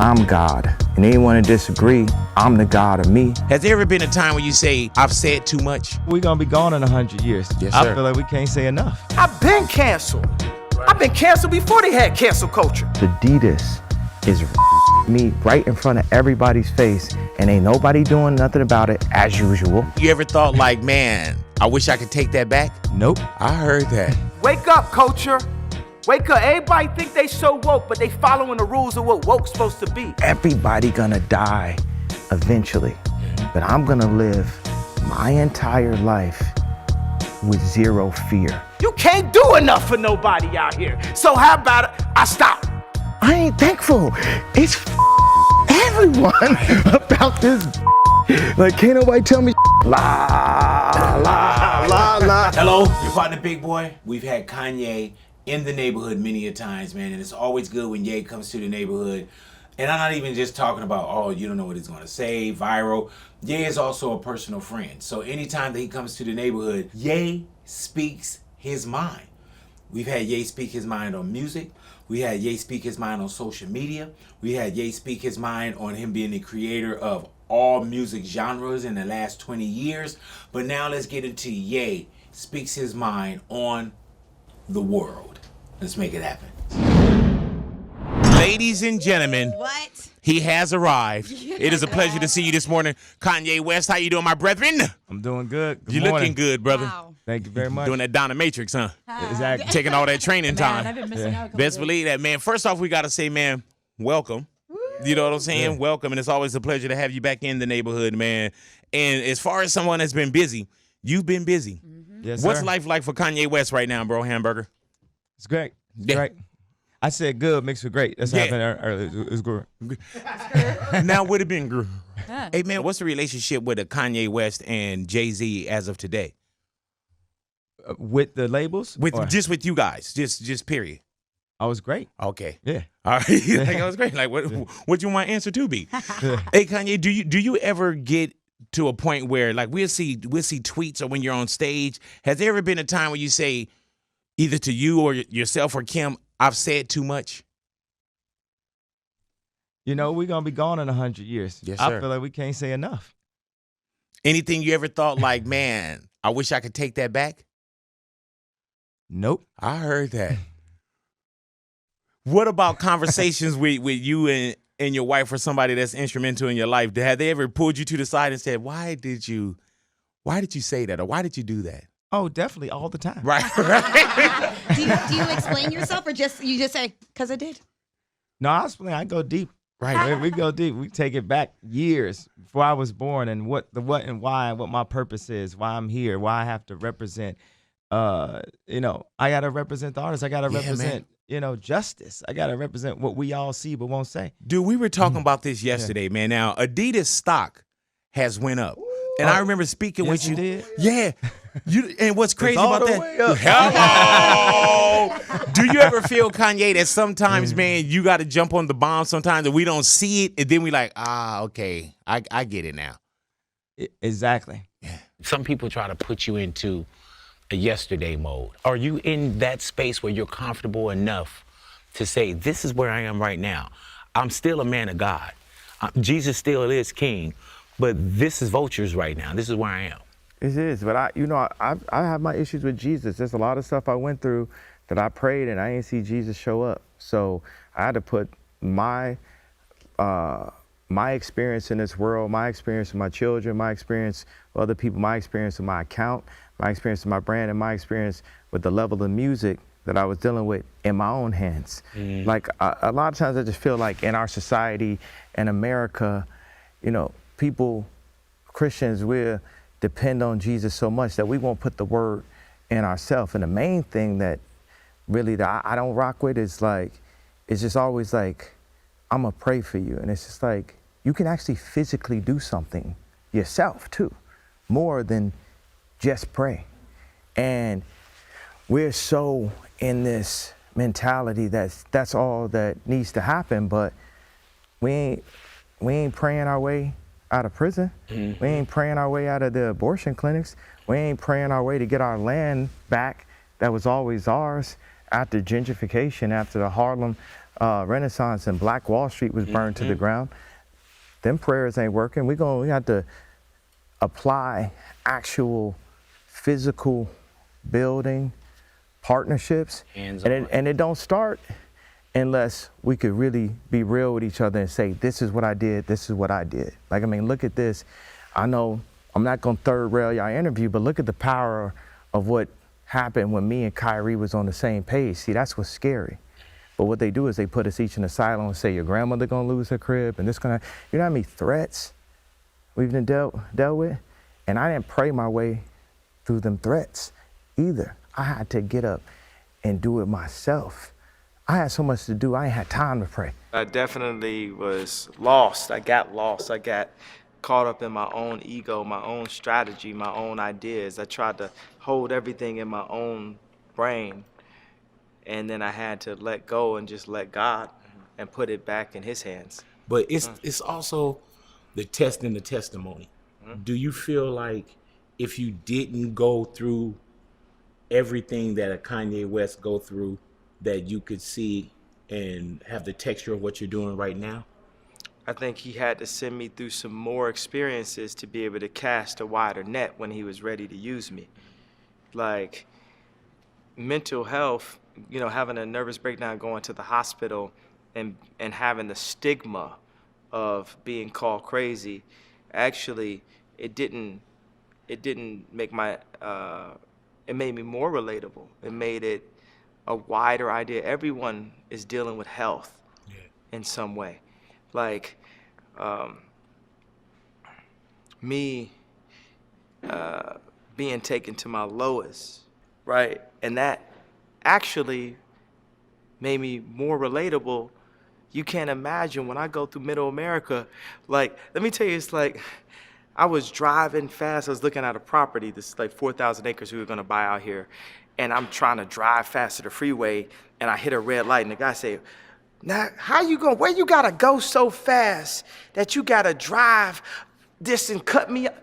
I'm God. And anyone who disagree, I'm the God of me. Has there ever been a time when you say, I've said too much? We're going to be gone in 100 years. Yes, I sir. feel like we can't say enough. I've been canceled. I've been canceled before they had cancel culture. Adidas is me right in front of everybody's face, and ain't nobody doing nothing about it as usual. You ever thought like, man, I wish I could take that back? Nope. I heard that. Wake up, culture. Wake up. Everybody think they so woke, but they following the rules of what woke's supposed to be. Everybody gonna die eventually, but I'm gonna live my entire life with zero fear. You can't do enough for nobody out here. So how about it? I stop. I ain't thankful. It's everyone about this. Like, can't nobody tell me la, la, la, la. Hello, your partner Big Boy. We've had Kanye in the neighborhood many a times, man, and it's always good when Ye comes to the neighborhood. And I'm not even just talking about, oh, you don't know what he's going to say, viral. Ye is also a personal friend. So anytime that he comes to the neighborhood, Ye speaks his mind. We've had Ye speak his mind on music. We had Ye speak his mind on social media. We had Ye speak his mind on him being the creator of all music genres in the last 20 years. But now let's get into Ye speaks his mind on the world. Let's make it happen. Ladies and gentlemen, What? he has arrived. It is a pleasure to see you this morning. Kanye West, how you doing, my brethren? I'm doing good. Good You morning. looking good, brother. Wow. Thank you very much. Doing that dominatrix, huh? Exactly. Taking all that training Man, I've time. been missing out a couple Best days. believe that, man. First off, we got to say, man, welcome. You know what I'm saying? Yeah. Welcome, and it's always a pleasure to have you back in the neighborhood, man. And as far as someone that's been busy, you've been busy. Yes, What's sir. life like for Kanye West right now, bro, Hamburger? It's great. It's Yeah. great. I said good mixed with great. That's Yeah. what happened earlier. It's good. Now, would it been good? Yeah. Hey, man, what's the relationship with Kanye West and Jay-Z as of today? With the labels? With Or- just with you guys, just period. I was great. Okay. Yeah. All right. Like, that was great. Like, what you want my answer to be? Hey, Kanye, do you ever get to a point where, like, we'll see tweets or when you're on stage? Has there ever been a time where you say, either to you or yourself or Kim, I've said too much? You know, we're going to be gone in 100 years. Yes, I sir. feel like we can't say enough. Anything you ever thought like, man, I wish I could take that back? Nope. I heard that. What about conversations with you and your wife or somebody that's instrumental in your life? Have they ever pulled you to the side and said, why did you say that? Or why did you do that? Oh, definitely all the time. Right. Right. Do you explain yourself or you just say, because I did? No, I go deep. Right. We go deep. We take it back years before I was born and what and why and what my purpose is, why I'm here, why I have to represent. I got to represent the artists. I got to represent, justice. I got to represent what we all see but won't say. Dude, we were talking about this yesterday, man. Now, Adidas stock has went up. And I remember speaking Yes, with you. you did? Yeah. And what's crazy all about the that? way up. Hello. Do you ever feel, Kanye, that sometimes, man, you got to jump on the bomb sometimes and we don't see it, and then we like, okay, I get it now. Exactly. Some people try to put you into a yesterday mode. Are you in that space where you're comfortable enough to say, this is where I am right now? I'm still a man of God. Jesus still is king, but this is vultures right now. This is where I am. It is, but I have my issues with Jesus. There's a lot of stuff I went through that I prayed and I didn't see Jesus show up. So I had to put my experience in this world, my experience with my children, my experience with other people, my experience with my account, my experience with my brand, and my experience with the level of music that I was dealing with in my own hands. Like a lot of times I just feel like in our society in America, people, Christians, we're depend on Jesus so much that we won't put the word in ourselves. And the main thing that really that I don't rock with is like, it's just always like, I'm gonna pray for you. And it's just like, you can actually physically do something yourself too, more than just pray. And we're so in this mentality that's all that needs to happen, but we ain't praying our way out of prison. We ain't praying our way out of the abortion clinics. We ain't praying our way to get our land back that was always ours. after gentrification, after the Harlem Renaissance and Black Wall Street was burned to the ground, them prayers ain't working. We have to apply actual physical building partnerships, and it don't start unless we could really be real with each other and say, this is what I did, this is what I did. Like, I mean, look at this. I know I'm not gonna third rail y'all interview, but look at the power of what happened when me and Kyrie was on the same page. See, that's what's scary. But what they do is they put us each in a silo and say, your grandmother gonna lose her crib, and this gonna, you know how many threats we've been dealt with? And I didn't pray my way through them threats either. I had to get up and do it myself. I had so much to do, I ain't had time to pray. I definitely was lost. I got lost. I got caught up in my own ego, my own strategy, my own ideas. I tried to hold everything in my own brain, and then I had to let go and just let God and put it back in his hands. But it's also the test and the testimony. Do you feel like if you didn't go through everything that a Kanye West go through, that you could see and have the texture of what you're doing right now? I think he had to send me through some more experiences to be able to cast a wider net when he was ready to use me. Like mental health, you know, having a nervous breakdown, going to the hospital and having the stigma of being called crazy, actually, it didn't make my, it made me more relatable. It made it a wider idea. Everyone is dealing with health in some way. Like me being taken to my lowest, right? And that actually made me more relatable. You can't imagine when I go through middle America, like, let me tell you, it's like, I was driving fast. I was looking at a property, this like 4,000 acres we were gonna buy out here. And I'm trying to drive fast to the freeway, and I hit a red light, and the guy said, now, where you gotta go so fast that you gotta drive this and cut me up?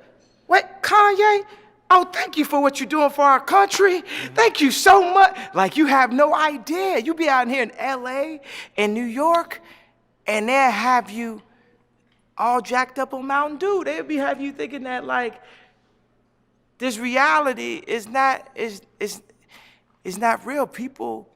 What, Kanye? Oh, thank you for what you're doing for our country. Thank you so much. Like, you have no idea. You be out here in LA and New York, and they'll have you all jacked up on Mountain Dew. They'll have you thinking that, like, this reality is not real. People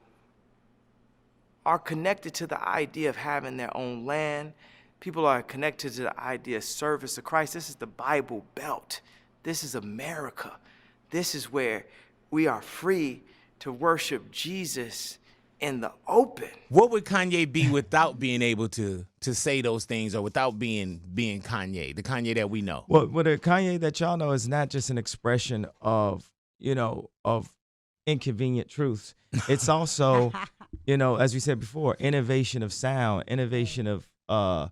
are connected to the idea of having their own land. People are connected to the idea of service to Christ. This is the Bible Belt. This is America. This is where we are free to worship Jesus in the open. What would Kanye be without being able to say those things, or without being Kanye, the Kanye that we know? Well, the Kanye that y'all know is not just an expression of, you know, of inconvenient truths. It's also, you know, as we said before, innovation of sound, innovation of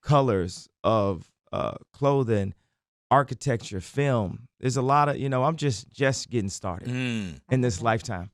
colors, of clothing, architecture, film. There's a lot of, you know, I'm just getting started in this lifetime.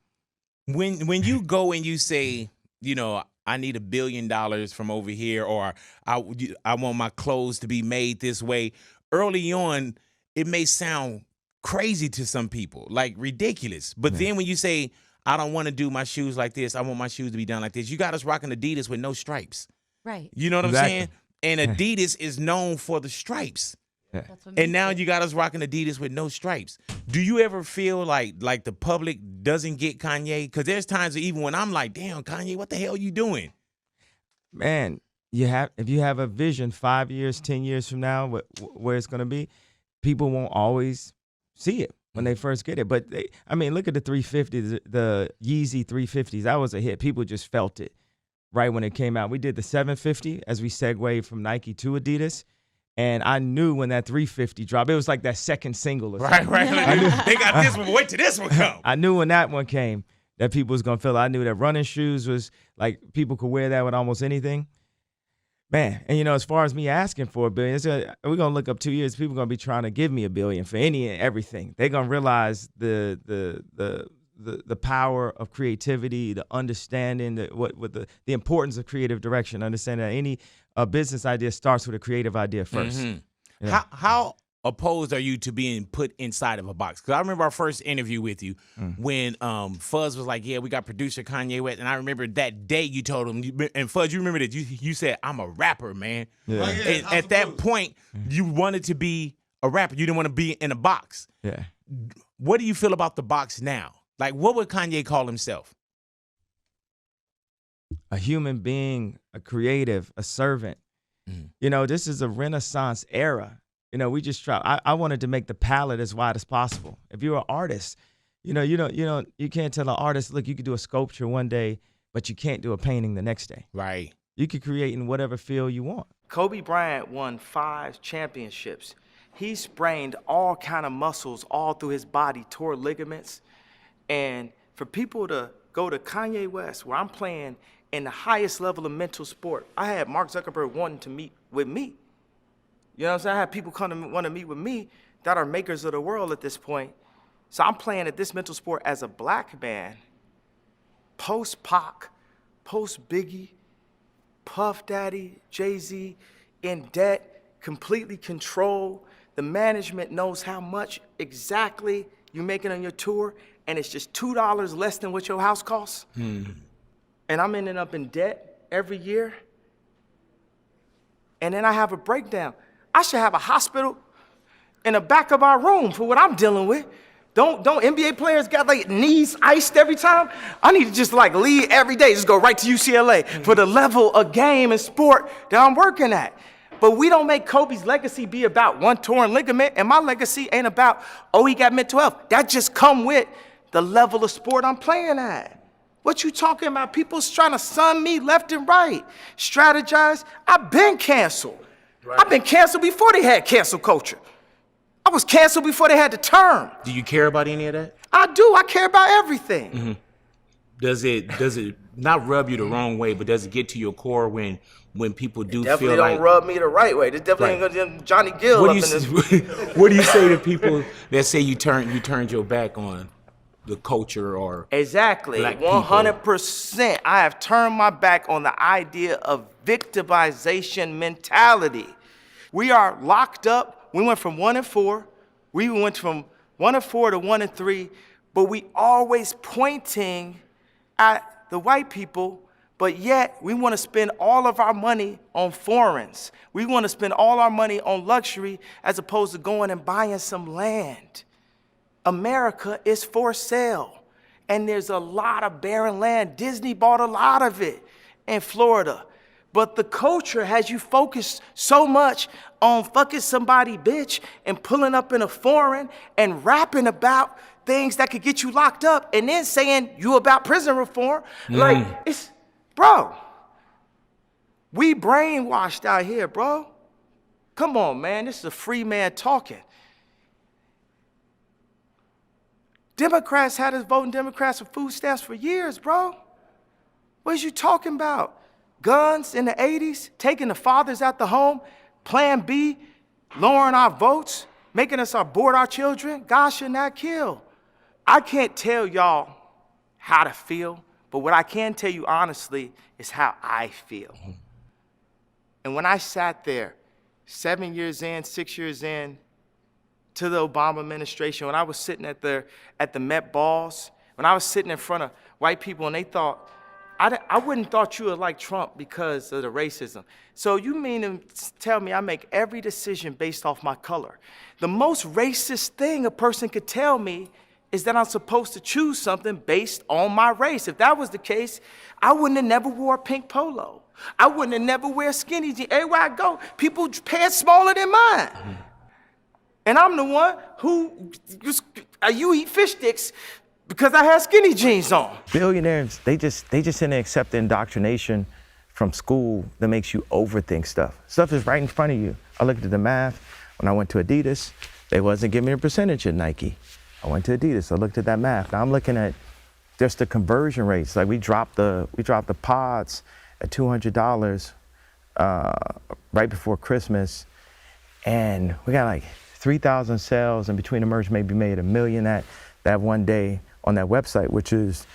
When you go and you say, you know, I need $1 billion from over here, or I want my clothes to be made this way, early on, it may sound crazy to some people, like ridiculous. But then when you say, I don't want to do my shoes like this, I want my shoes to be done like this, you got us rocking Adidas with no stripes. Right. You know what I'm saying? And Yeah. Adidas is known for the stripes. Yeah. That's what And now makes it. you got us rocking Adidas with no stripes. Do you ever feel like the public doesn't get Kanye? Because there's times even when I'm like, damn, Kanye, what the hell you doing? Man, if you have a vision 5 years, 10 years from now, where it's going to be, people won't always see it when they first get it. But I mean, look at the 350s, the Yeezy 350s. That was a hit. People just felt it right when it came out. We did the 750 as we segued from Nike to Adidas. And I knew when that 350 dropped, it was like that second single. Or something. Right. They got this one, but wait till this one come. I knew when that one came that people was going to feel it. I knew that running shoes was like, people could wear that with almost anything. Man, and you know, as far as me asking for $1 billion, we're gonna look up 2 years. People gonna be trying to give me $1 billion for any and everything. They're gonna realize the power of creativity, the understanding, the importance of creative direction. Understanding that any business idea starts with a creative idea first. Mm-hmm. Yeah. How opposed are you to being put inside of a box? Because I remember our first interview with you when Fuzz was like, yeah, we got producer Kanye West. And I remember that day you told him, and Fuzz, you remember that you said, I'm a rapper, man. Yeah. And at that point, you wanted to be a rapper. You didn't want to be in a box. Yeah. What do you feel about the box now? Like, what would Kanye call himself? A human being, a creative, a servant. You know, this is a Renaissance era. You know, we just try. I wanted to make the palette as wide as possible. If you're an artist, you can't tell an artist, look, you could do a sculpture one day, but you can't do a painting the next day. Right. You could create in whatever field you want. Kobe Bryant won 5 championships. He sprained all kind of muscles all through his body, tore ligaments. And for people to go to Kanye West, where I'm playing in the highest level of mental sport, I had Mark Zuckerberg wanting to meet with me. You know what I'm saying? I had people come to want to meet with me that are makers of the world at this point. So I'm playing at this mental sport as a black man, post-Pac, post-Biggie, Puff Daddy, Jay-Z, in debt, completely controlled. The management knows how much exactly you're making on your tour, and it's just $2 less than what your house costs. And I'm ending up in debt every year. And then I have a breakdown. I should have a hospital in the back of our room for what I'm dealing with. Don't NBA players got like knees iced every time? I need to just like leave every day, just go right to UCLA for the level of game and sport that I'm working at. But we don't make Kobe's legacy be about one torn ligament, and my legacy ain't about, oh, he got mental health. That just come with the level of sport I'm playing at. What you talking about? People's trying to sun me left and right, strategize. I've been canceled. Right. I've been canceled before they had cancel culture. I was canceled before they had the term. Do you care about any of that? I do. I care about everything. Mm-hmm. Does it not rub you the wrong way, but does it get to your core when people do definitely feel don't like rub me the right way? This definitely ain't gonna get Johnny Gill up in this. What do you say to people that say you turned your back on the culture or exactly black 100%? I have turned my back on the idea of victimization mentality. We are locked up. We went from 1 and 4. We went from 1 and 4 to 1 and 3. But we always pointing at the white people. But yet we want to spend all of our money on foreigns. We want to spend all our money on luxury as opposed to going and buying some land. America is for sale. And there's a lot of barren land. Disney bought a lot of it in Florida. But the culture has you focused so much on fucking somebody bitch and pulling up in a foreign and rapping about things that could get you locked up and then saying you about prison reform. Like, it's, bro, we brainwashed out here, bro. Come on, man, this is a free man talking. Democrats had us voting Democrats for food stamps for years, bro. What is you talking about? Guns in the 80s, taking the fathers out the home, Plan B, lowering our votes, making us abort our children. God should not kill. I can't tell y'all how to feel, but what I can tell you honestly is how I feel. And when I sat there 7 years in, 6 years in to the Obama administration, when I was sitting at the Met balls, when I was sitting in front of white people and they thought, I wouldn't thought you would like Trump because of the racism. So you mean to tell me I make every decision based off my color? The most racist thing a person could tell me is that I'm supposed to choose something based on my race. If that was the case, I wouldn't have never wore a pink polo. I wouldn't have never wear skinny jeans. Everywhere I go, people pants smaller than mine. And I'm the one who, you eat fish sticks because I had skinny jeans on. Billionaires, they just didn't accept the indoctrination from school that makes you overthink stuff. Stuff is right in front of you. I looked at the math. When I went to Adidas, they wasn't giving me a percentage at Nike. I went to Adidas, I looked at that math. Now I'm looking at just the conversion rates. Like we dropped the pods at $200 right before Christmas. And we got like 3,000 sales, and between the merch maybe made $1 million that one day on that website, which is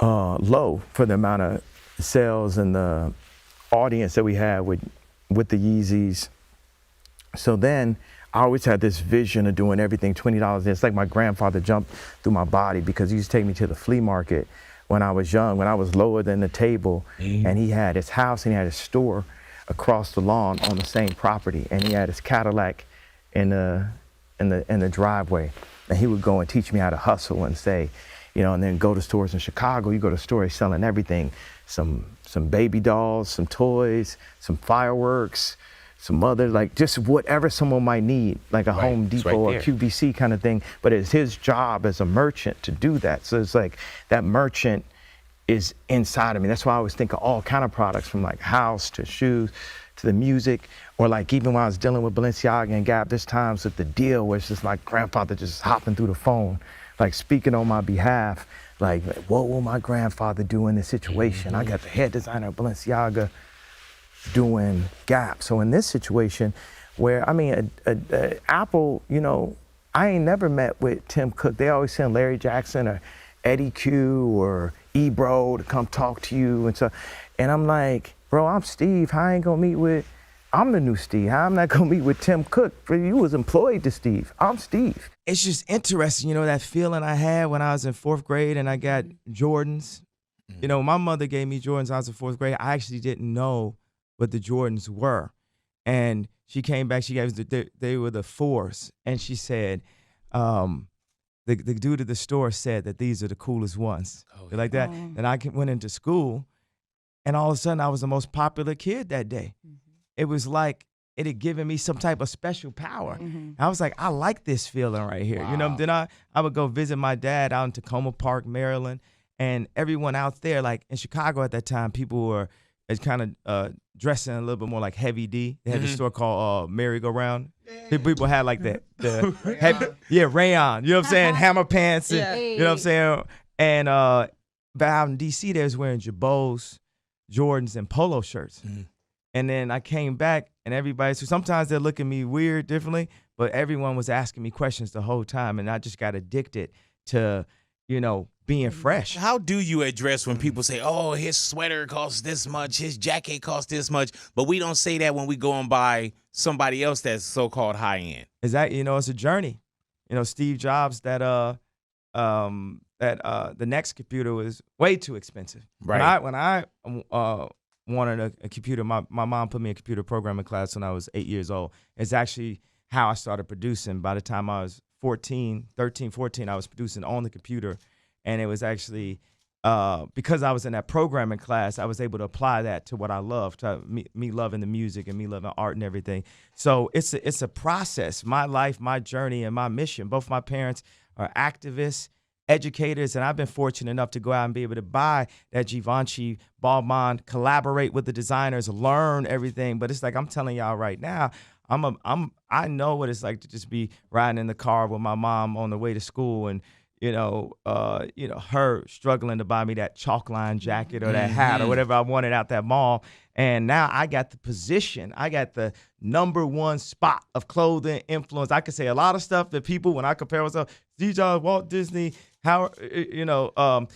low for the amount of sales and the audience that we had with the Yeezys. So then I always had this vision of doing everything $20. It's like my grandfather jumped through my body because he used to take me to the flea market when I was young, when I was lower than the table, and he had his house and he had his store across the lawn on the same property, and he had his Cadillac in the driveway, and he would go and teach me how to hustle and say, you know, and then go to stores in Chicago. You go to stores selling everything, some baby dolls, some toys, some fireworks, some other, like just whatever someone might need, like a Home Depot or QVC kind of thing. But it's his job as a merchant to do that. So it's like that merchant is inside of me. That's why I always think of all kind of products, from like house to shoes to the music, or like even when I was dealing with Balenciaga and Gap, there's times with the deal where it's just like grandfather just hopping through the phone, like speaking on my behalf, like what will my grandfather do in this situation? I got the head designer of Balenciaga doing Gap. So in this situation where, I mean, Apple, you know, I ain't never met with Tim Cook. They always send Larry Jackson or Eddie Q or Ebro to come talk to you and so, and I'm like, bro, I'm Steve. How I ain't gonna meet with, I'm the new Steve. How I'm not gonna meet with Tim Cook? You was employed to Steve. I'm Steve. It's just interesting, you know, that feeling I had when I was in 4th grade and I got Jordans. You know, my mother gave me Jordans when I was in 4th grade. I actually didn't know what the Jordans were. And she came back, she gave us they were the 4s. And she said, the dude at the store said that these are the coolest ones. Like that. And I went into school, and all of a sudden I was the most popular kid that day. It was like it had given me some type of special power. I was like, I like this feeling right here. You know, then I would go visit my dad out in Tacoma Park, Maryland, and everyone out there, like in Chicago at that time, people were kind of dressing a little bit more like Heavy D. They had this store called Merry Go Round. People had like that. Rayon. You know what I'm saying? Hammer pants. And, you know what I'm saying? And but out in D.C., they was wearing Jabots, Jordans, and polo shirts. And then I came back, and everybody, so sometimes they'll look at me weird, differently, but everyone was asking me questions the whole time, and I just got addicted to, you know, being fresh. How do you address when people say, oh, his sweater costs this much, his jacket costs this much, but we don't say that when we go and buy somebody else that's so-called high-end? Is that, you know, it's a journey. You know, Steve Jobs, the next computer was way too expensive. Right. When I wanted a computer, my mom put me in a computer programming class when I was 8 years old. It's actually how I started producing. By the time I was 13, 14, I was producing on the computer. And it was actually because I was in that programming class, I was able to apply that to what I love, to me loving the music and me loving art and everything. So it's a process. My life, my journey, and my mission. Both my parents are activists, educators, and I've been fortunate enough to go out and be able to buy that Givenchy Balmain, collaborate with the designers, learn everything. But it's like I'm telling y'all right now, I know what it's like to just be riding in the car with my mom on the way to school, and you know, her struggling to buy me that chalk line jacket or that hat or whatever I wanted out that mall. And now I got the position. I got the #1 spot of clothing influence. I could say a lot of stuff that people, when I compare myself, Steve Jobs, Walt Disney, how, you know,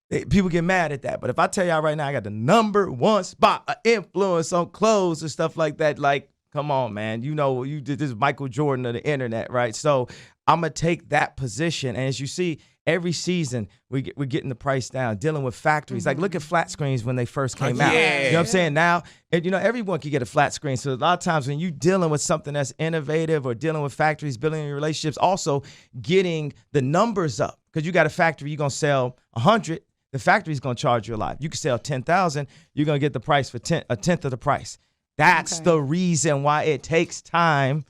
people get mad at that. But if I tell y'all right now, I got the #1 spot of influence on clothes and stuff like that, like, come on, man. You know, you did this Michael Jordan of the internet, right? So I'm going to take that position. And as you see, every season we're getting the price down, dealing with factories. Like, look at flat screens when they first came out. You know what I'm saying? Now, you know, everyone can get a flat screen. So a lot of times when you're dealing with something that's innovative or dealing with factories, building relationships, also getting the numbers up. Because you got a factory, you're going to sell 100. The factory's going to charge you a lot. You can sell 10,000. You're going to get the price for a tenth of the price. That's the reason why it takes time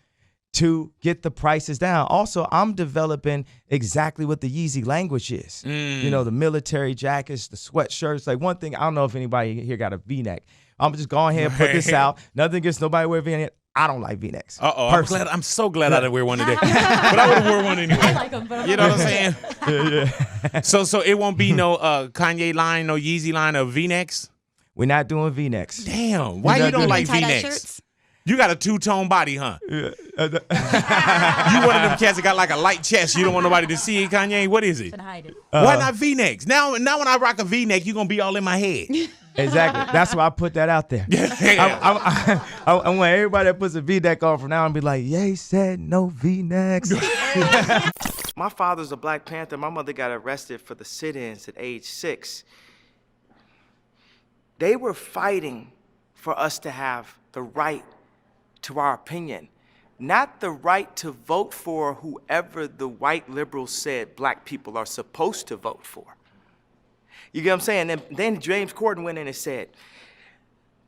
to get the prices down. Also, I'm developing exactly what the Yeezy language is. You know, the military jackets, the sweatshirts. Like, one thing, I don't know if anybody here got a V-neck. I'm just going ahead and put this out. Nothing against nobody wear V-neck. I don't like V-necks. I'm so glad I didn't wear one today. But I would have worn one anyway. I like them, but you know what I'm saying? So it won't be no Kanye line, no Yeezy line of V-necks? We're not doing V-necks. Damn. Why you don't like V-necks? You got a two-tone body, huh? Yeah. You one of them cats that got like a light chest. You don't want nobody to see it, Kanye? What is it? Hide it. Why not V-necks? Now when I rock a V-neck, you're going to be all in my head. Exactly. That's why I put that out there. I want everybody that puts a V-neck on from now on be like, Ye said no V-necks. My father's a Black Panther. My mother got arrested for the sit-ins at age 6. They were fighting for us to have the right to our opinion, not the right to vote for whoever the white liberals said Black people are supposed to vote for. You get what I'm saying? And then James Corden went in and said,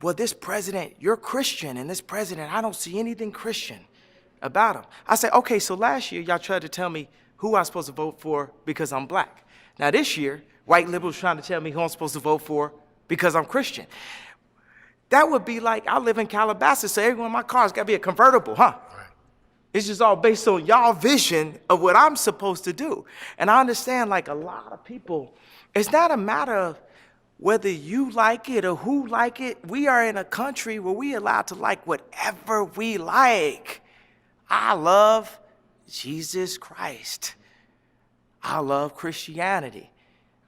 well, this president, you're Christian, and this president, I don't see anything Christian about him. I said, okay, so last year y'all tried to tell me who I'm supposed to vote for because I'm Black. Now this year, white liberals trying to tell me who I'm supposed to vote for because I'm Christian. That would be like, I live in Calabasas, so everyone in my car's gotta be a convertible, huh? It's just all based on y'all vision of what I'm supposed to do. And I understand, like, a lot of people, it's not a matter of whether you like it or who like it. We are in a country where we allowed to like whatever we like. I love Jesus Christ. I love Christianity.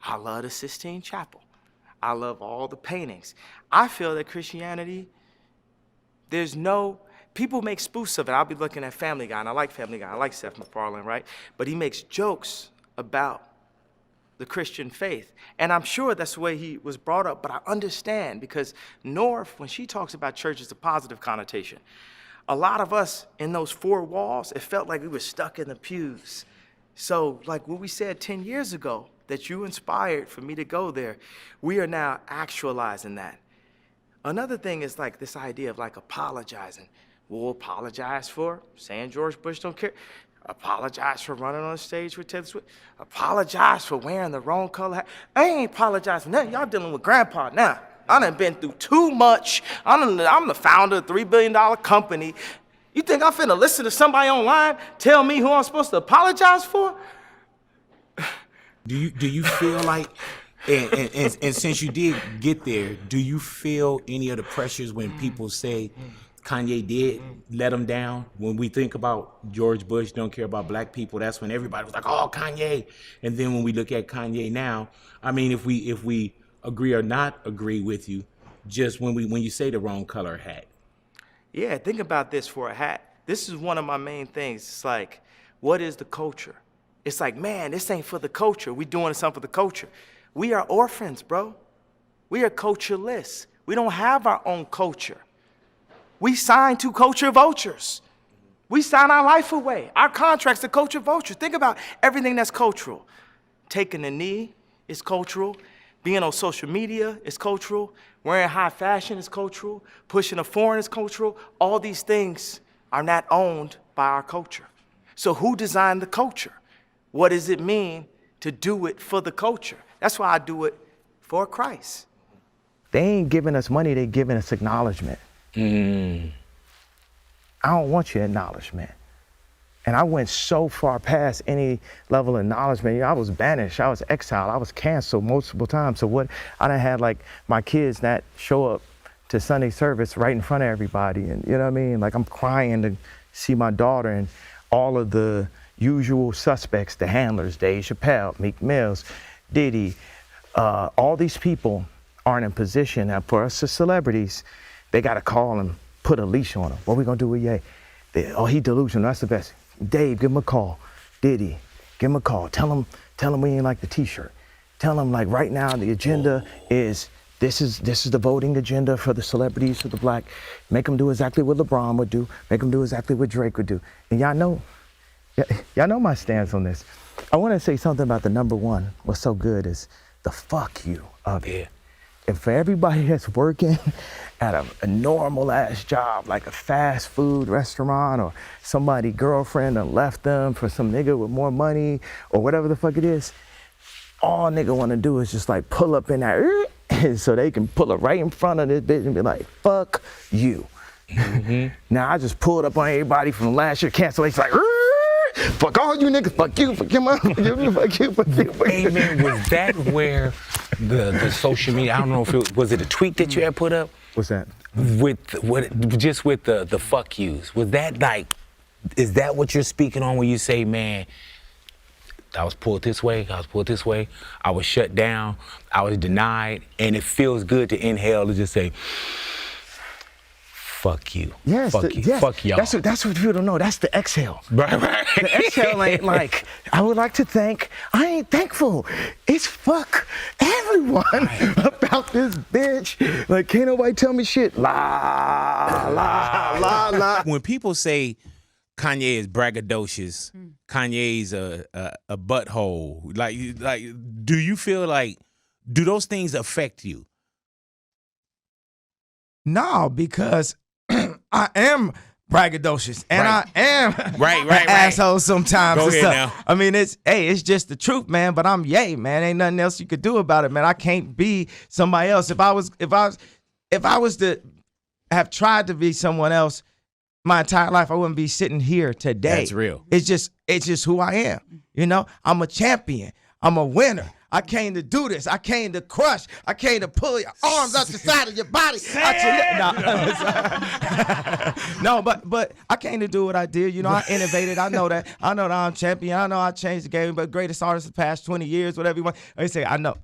I love the Sistine Chapel. I love all the paintings. I feel that Christianity, there's no, people make spoofs of it. I'll be looking at Family Guy, and I like Family Guy. I like Seth MacFarlane, right? But he makes jokes about the Christian faith. And I'm sure that's the way he was brought up, but I understand because North, when she talks about church, it's a positive connotation. A lot of us in those 4 walls, it felt like we were stuck in the pews. So like what we said 10 years ago, that you inspired for me to go there, we are now actualizing that. Another thing is like this idea of like apologizing. We'll apologize for saying George Bush don't care. Apologize for running on stage with Taylor Swift. Apologize for wearing the wrong color hat. I ain't apologizing nothing. Y'all dealing with grandpa now. I done been through too much. I'm the founder of a $3 billion company. You think I'm finna listen to somebody online tell me who I'm supposed to apologize for? Do you feel like, and since you did get there, do you feel any of the pressures when people say Kanye did let him down? When we think about George Bush don't care about Black people, that's when everybody was like, oh, Kanye. And then when we look at Kanye now, I mean, if we agree or not agree with you, just when you say the wrong color hat. Yeah, think about this for a hat. This is one of my main things. It's like, what is the culture? It's like, man, this ain't for the culture. We doing something for the culture. We are orphans, bro. We are cultureless. We don't have our own culture. We sign to culture vultures. We sign our life away. Our contracts to culture vultures. Think about everything that's cultural. Taking a knee is cultural. Being on social media is cultural. Wearing high fashion is cultural. Pushing a foreign is cultural. All these things are not owned by our culture. So who designed the culture? What does it mean to do it for the culture? That's why I do it for Christ. They ain't giving us money, they giving us acknowledgement. I don't want your acknowledgement. And I went so far past any level of acknowledgement. You know, I was banished, I was exiled, I was canceled multiple times. So what, I done had like my kids not show up to Sunday service right in front of everybody. And you know what I mean? Like I'm crying to see my daughter and all of the usual suspects, the handlers, Dave Chappelle, Meek Mills, Diddy, all these people aren't in position. Now for us as celebrities, they gotta call and put a leash on them. What we gonna do with Ye? Oh, he delusional, that's the best. Dave, give him a call. Diddy, give him a call. Tell him we ain't like the t-shirt. Tell him like right now the agenda is, this is the voting agenda for the celebrities, for the Black. Make them do exactly what LeBron would do. Make them do exactly what Drake would do. And y'all know my stance on this. I want to say something about the number one. What's so good is the fuck you of it. And for everybody that's working at a normal ass job, like a fast food restaurant or somebody girlfriend that left them for some nigga with more money or whatever the fuck it is, all nigga want to do is just like pull up in that so they can pull up right in front of this bitch and be like, fuck you. Now I just pulled up on everybody from last year cancellation like, fuck all you niggas, fuck you, fuck your mom, fuck you, fuck you, fuck you. Hey man, was that where the social media, I don't know if it was it a tweet that you had put up? What's that? With the fuck yous. Was that like, is that what you're speaking on when you say, man, I was pulled this way, I was pulled this way, I was shut down, I was denied, and it feels good to inhale to just say, fuck you. Yes, fuck you. yes. Fuck y'all. That's what people don't know. That's the exhale. Right. The exhale ain't like, I would like to thank, I ain't thankful. It's fuck everyone about this bitch. Like, can't nobody tell me shit. La, la, la, la. When people say Kanye is braggadocious, Kanye's a butthole, like, do you feel like, do those things affect you? No, because I am braggadocious and Right. I am Right. an asshole sometimes. Go and ahead stuff. now. I mean, it's just the truth, man. But I'm yay, man. Ain't nothing else you could do about it, man. I can't be somebody else. If I was to have tried to be someone else my entire life, I wouldn't be sitting here today. That's real. It's just who I am. You know, I'm a champion. I'm a winner. I came to do this. I came to crush. I came to pull your arms out the side of your body. No, but I came to do what I did. You know, I innovated. I know that I'm champion. I know I changed the game, but greatest artist of the past 20 years, whatever you want. They say, I know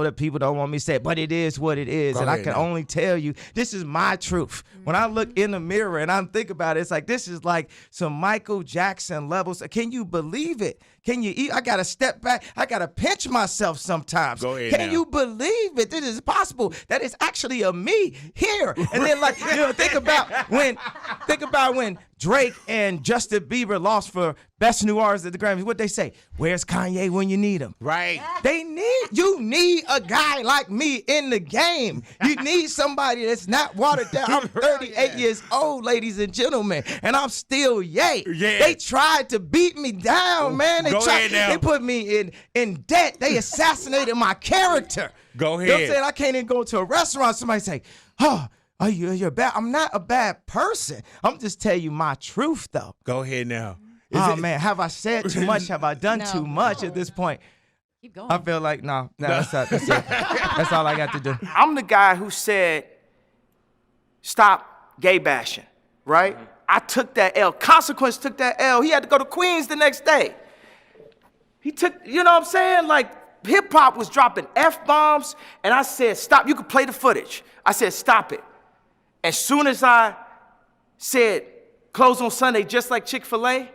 that people don't want me to say it, but it is what it is. And I can only tell you, this is my truth. When I look in the mirror and I think about it, it's like, this is like some Michael Jackson levels. Can you believe it? Can you eat? I got to step back. I got to pinch myself sometimes. Go ahead Can now. you believe it? This is possible. That is actually a me here. And then, like, you know, think about when Drake and Justin Bieber lost for Best New Artist at the Grammys. What'd they say? Where's Kanye when you need him? Right. You need a guy like me in the game. You need somebody that's not watered down. I'm 38 years old, ladies and gentlemen, and I'm still yay. Yeah. They tried to beat me down, man. Go ahead now. They put me in debt. They assassinated my character. Go You know what I'm ahead. saying? I can't even go to a restaurant. Somebody say, oh, you're bad. I'm not a bad person. I'm just telling you my truth, though. Go ahead now. Man, have I said too much? Have I done too much at this point? Keep going. I feel like, no, that's it. That's all I got to do. I'm the guy who said, stop gay bashing, right? I took that L. Consequence took that L. He had to go to Queens the next day. He took, you know what I'm saying? Like, hip hop was dropping F-bombs, and I said, stop. You can play the footage. I said, stop it. As soon as I said, close on Sunday, just like Chick-fil-A,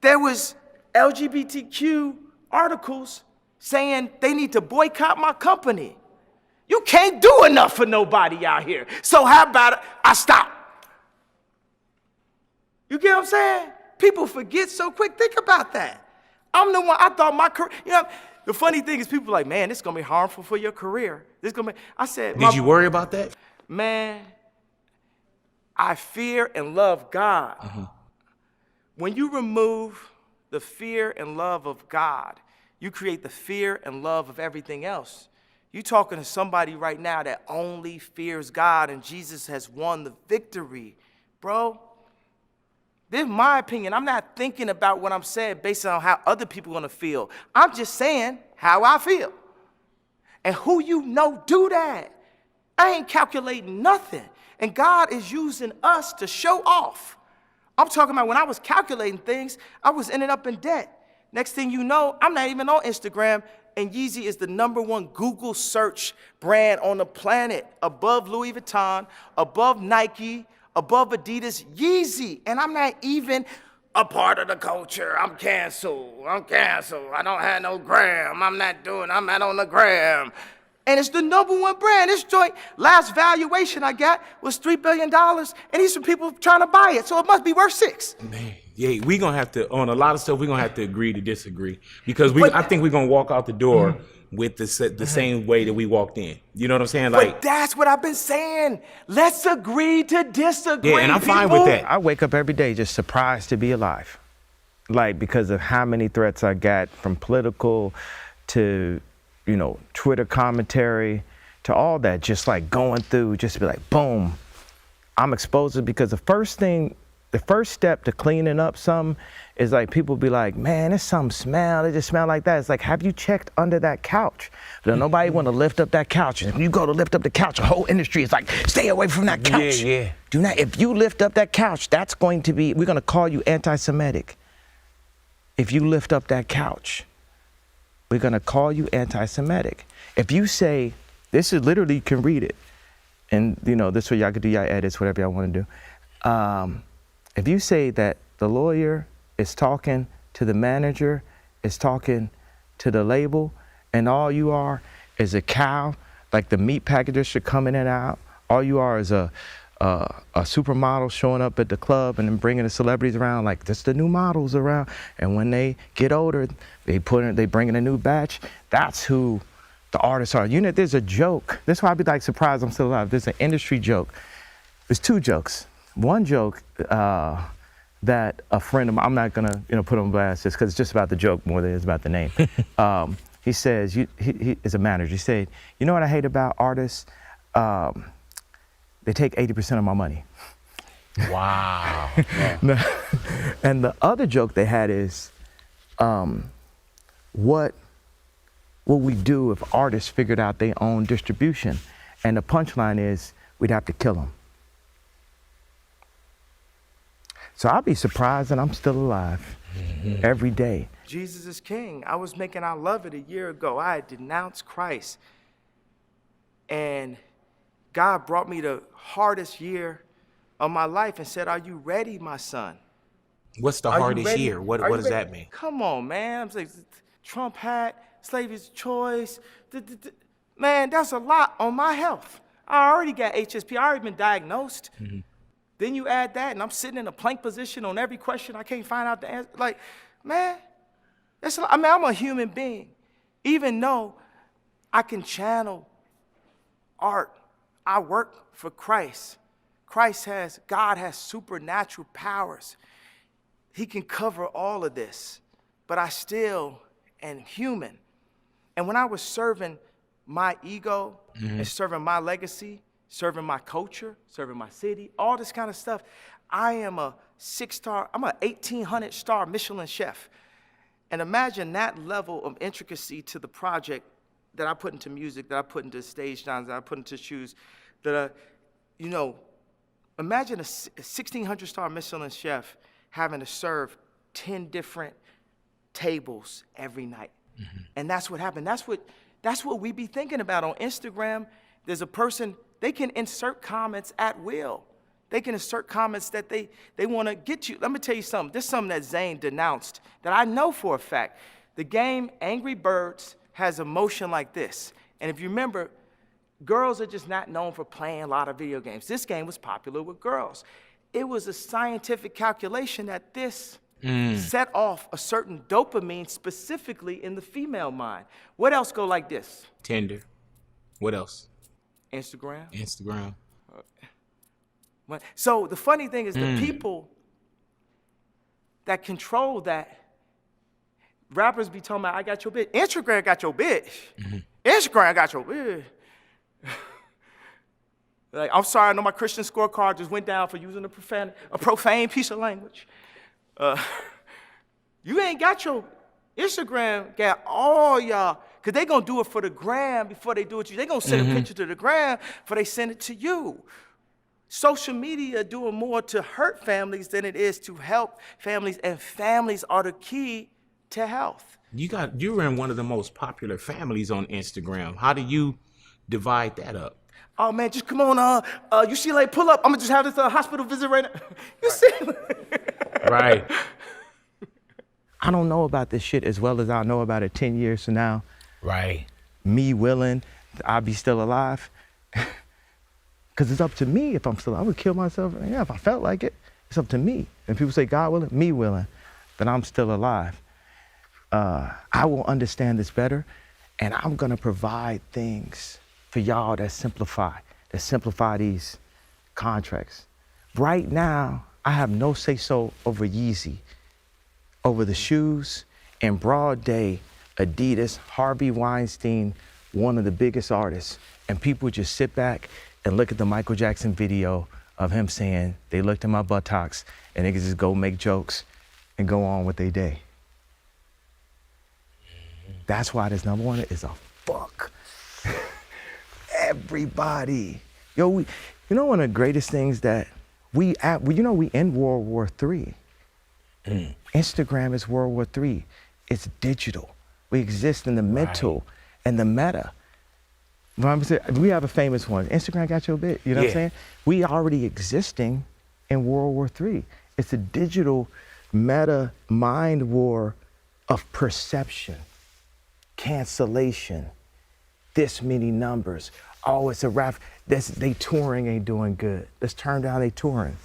there was LGBTQ articles saying they need to boycott my company. You can't do enough for nobody out here. So how about it? I stop. You get what I'm saying? People forget so quick. Think about that. I'm the one, I thought my career, you know, the funny thing is people are like, man, this is going to be harmful for your career. I said, Did you worry about that? man, I fear and love God. When you remove the fear and love of God, you create the fear and love of everything else. You're talking to somebody right now that only fears God, and Jesus has won the victory, bro. This is my opinion. I'm not thinking about what I'm saying based on how other people are going to feel. I'm just saying how I feel. And who you know do that. I ain't calculating nothing. And God is using us to show off. I'm talking about when I was calculating things, I was ending up in debt. Next thing you know, I'm not even on Instagram, and Yeezy is the #1 Google search brand on the planet, above Louis Vuitton, above Nike, above Adidas, Yeezy. And I'm not even a part of the culture. I'm canceled. I don't have no gram. I'm not on the gram. And it's the #1 brand. This joint, last valuation I got was $3 billion, and these are people trying to buy it, so it must be worth $6 billion. Man, yeah, we gonna have to, on a lot of stuff, we're gonna have to agree to disagree. Because I think we're gonna walk out the door with the same way that we walked in. You know what I'm saying? But that's what I've been saying. Let's agree to disagree. Yeah, and I'm fine people. with that. I wake up every day just surprised to be alive. Like, because of how many threats I got, from political to, you know, Twitter commentary to all that, just like going through, just be like, boom, I'm exposed to it. Because the first step to cleaning up something is like, people be like, man, there's some smell, it just smell like that. It's like, have you checked under that couch? But nobody want to lift up that couch. And when you go to lift up the couch, the whole industry is like, stay away from that couch. Yeah. Do not, if you lift up that couch, we're going to call you anti-Semitic. if you lift up that couch, we're gonna call you anti-Semitic. If you say, this is literally, you can read it, and this way y'all can do y'all edits, whatever y'all wanna do. If you say that the lawyer is talking to the manager, is talking to the label, and all you are is a cow, like the meat packagers should come in and out, all you are is a supermodel showing up at the club and then bringing the celebrities around, like this the new models around, and when they get older, they bring in a new batch. That's who the artists are. There's a joke. That's why I'd be like surprised I'm still alive. There's an industry joke. There's two jokes. One joke that a friend of mine, I'm not gonna put on blast just because it's just about the joke more than it's about the name. He says, he is a manager. He said, you know what I hate about artists? They take 80% of my money. Wow. And the other joke they had is, what would we do if artists figured out their own distribution? And the punchline is, we'd have to kill them. So I'll be surprised that I'm still alive every day. Jesus is king. I was making I Love It a year ago. I had denounced Christ. And God brought me the hardest year of my life and said, are you ready, my son? What's the Are you hardest ready? year? What Are you does ready? that mean? Come on, man. I'm like, Trump hat, slavery's choice. Man, that's a lot on my health. I already got HSP. I already been diagnosed. Then you add that, and I'm sitting in a plank position on every question. I can't find out the answer. Like, man, that's a lot. I mean, I'm a human being. Even though I can channel art, I work for Christ. God has supernatural powers. He can cover all of this, but I still am human. And when I was serving my ego and serving my legacy, serving my culture, serving my city, all this kind of stuff, I am a 6-star, I'm a 1,800-star Michelin chef. And imagine that level of intricacy to the project that I put into music, that I put into stage dance, that I put into shoes, that imagine a 1,600-star Michelin chef having to serve 10 different tables every night. And that's what happened. That's what we be thinking about on Instagram. There's a person, they can insert comments at will. They can insert comments that they want to get you. Let me tell you something. This is something that Zane denounced that I know for a fact. The game Angry Birds has a motion like this. And if you remember, girls are just not known for playing a lot of video games. This game was popular with girls. It was a scientific calculation that this set off a certain dopamine specifically in the female mind. What else go like this? Tinder. What else? Instagram. So the funny thing is the people that control that, rappers be talking about, I got your bitch. Instagram got your bitch. Instagram got your bitch. Like, I'm sorry, I know my Christian scorecard just went down for using a profane piece of language. You ain't got your Instagram, got all y'all, because they going to do it for the gram before they do it to you. They going to send a picture to the gram before they send it to you. Social media doing more to hurt families than it is to help families, and families are the key to health. You were in one of the most popular families on Instagram. How do you divide that up? Oh man, just come on, you see, like, pull up. I'm gonna just have this hospital visit right now. You see? Right. I don't know about this shit as well as I'll know about it 10 years from now. Right. Me willing, I'll be still alive. Because it's up to me if I'm still, I would kill myself. Yeah, if I felt like it, it's up to me. And people say, God willing, me willing, then I'm still alive. I will understand this better, and I'm gonna provide things for y'all that simplify these contracts. Right now, I have no say-so over Yeezy, over the shoes. In broad day, Adidas, Harvey Weinstein, one of the biggest artists, and people just sit back and look at the Michael Jackson video of him saying, they looked at my buttocks, and they could just go make jokes and go on with their day. That's why this number one is a fuck. Everybody. Yo, one of the greatest things that we end World War III. Instagram is World War III. It's digital. We exist in the mental and the meta. We have a famous one. Instagram got your bit. You know what I'm saying? We already existing in World War III. It's a digital meta mind war of perception, cancellation, this many numbers. Oh, it's a rap. They touring ain't doing good. Let's turn down they touring.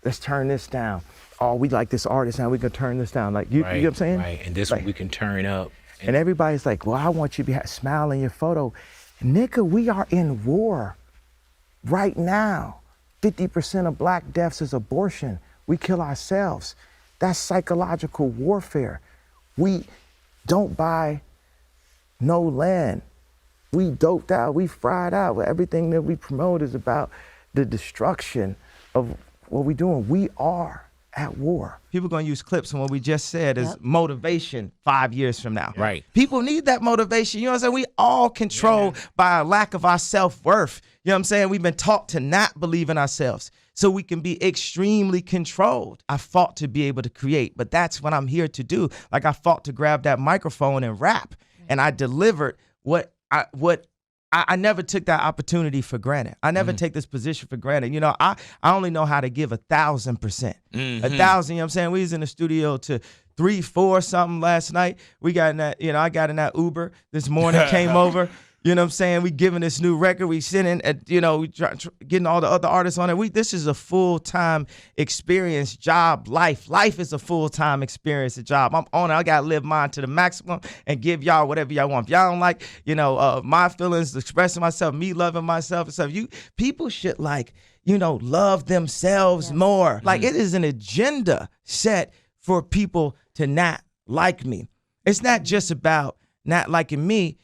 Let's turn this down. Oh, we like this artist now. We can turn this down. Like you know what I'm saying? Right. And this one we can turn up. And everybody's like, well, I want you to be smiling in your photo. Nigga, we are in war right now. 50% of black deaths is abortion. We kill ourselves. That's psychological warfare. We don't buy no land. We doped out, we fried out. Everything that we promote is about the destruction of what we're doing. We are at war. People gonna use clips from what we just said as motivation 5 years from now. Right. People need that motivation. You know what I'm saying? We all controlled by a lack of our self-worth. You know what I'm saying? We've been taught to not believe in ourselves so we can be extremely controlled. I fought to be able to create, but that's what I'm here to do. Like I fought to grab that microphone and rap, and I delivered what I never took that opportunity for granted. I never take this position for granted. You know, I only know how to give 1,000%. 1,000, you know what I'm saying? We was in the studio to 3, 4 something last night. We got in that, I got in that Uber this morning, came over. You know what I'm saying? We giving this new record. We sitting at, we getting all the other artists on it. This is a full-time experience, job, life. Life is a full-time experience, a job. I'm on it. I got to live mine to the maximum and give y'all whatever y'all want. If y'all don't like, my feelings, expressing myself, me loving myself and stuff, people should love themselves more. Like it is an agenda set for people to not like me. It's not just about not liking me.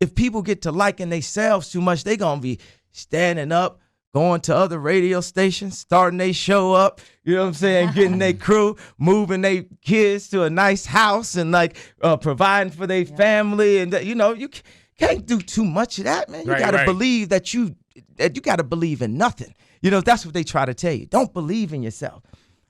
If people get to liking themselves too much, they gonna be standing up, going to other radio stations, starting they show up, you know what I'm saying, getting their crew, moving their kids to a nice house and providing for their family. And you can't do too much of that, man. You gotta believe that you gotta believe in nothing. That's what they try to tell you. Don't believe in yourself.